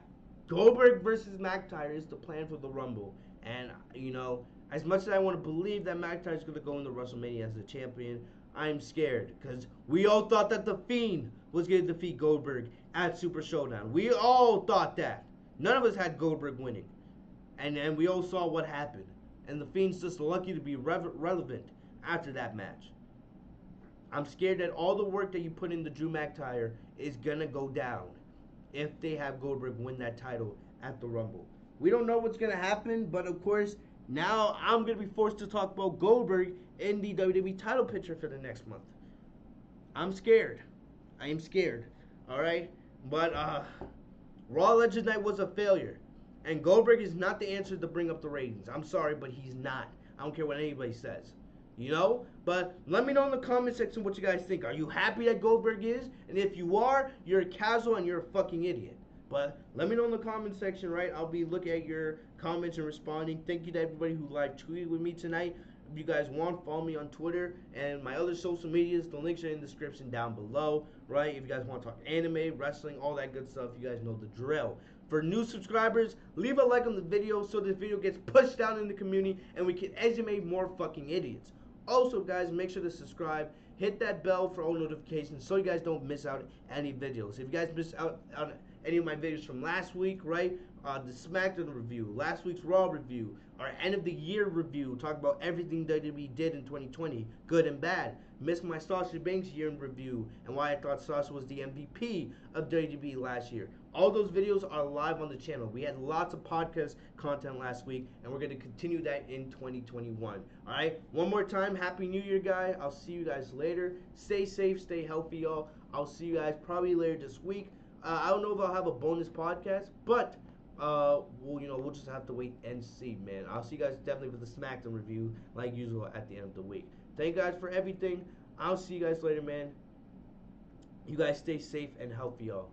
Goldberg versus McIntyre is the plan for the Rumble. And you know, as much as I want to believe that McIntyre is gonna go into WrestleMania as the champion, I'm scared because we all thought that The Fiend was going to defeat Goldberg at Super Showdown. We all thought that. None of us had Goldberg winning. And then we all saw what happened. And The Fiend's just lucky to be relevant after that match. I'm scared that all the work that you put into Drew McIntyre is going to go down if they have Goldberg win that title at the Rumble. We don't know what's going to happen, but of course, now I'm going to be forced to talk about Goldberg in the WWE title picture for the next month. I'm scared. I am scared. Alright? But Raw Legends Night was a failure. And Goldberg is not the answer to bring up the ratings. I'm sorry, but he's not. I don't care what anybody says. You know? But let me know in the comment section what you guys think. Are you happy that Goldberg is? And if you are, you're a casual and you're a fucking idiot. But let me know in the comment section, right? I'll be looking at your comments and responding. Thank you to everybody who live tweeted with me tonight. If you guys want, follow me on Twitter and my other social medias. The links are in the description down below, right? If you guys want to talk anime, wrestling, all that good stuff, you guys know the drill. For new subscribers, leave a like on the video so this video gets pushed down in the community and we can educate more fucking idiots. Also, guys, make sure to subscribe. Hit that bell for all notifications so you guys don't miss out any videos. If you guys miss out on any of my videos from last week, right? The SmackDown review, last week's Raw review, our end of the year review, talk about everything WWE did in 2020, good and bad. Missed my Sasha Banks year in review and why I thought Sasha was the MVP of WWE last year. All those videos are live on the channel. We had lots of podcast content last week, and we're going to continue that in 2021. All right? One more time, Happy New Year, guys. I'll see you guys later. Stay safe, stay healthy, y'all. I'll see you guys probably later this week. I don't know if I'll have a bonus podcast, but we'll just have to wait and see, man. I'll see you guys definitely for the SmackDown review, like usual, at the end of the week. Thank you guys for everything. I'll see you guys later, man. You guys stay safe and healthy, y'all.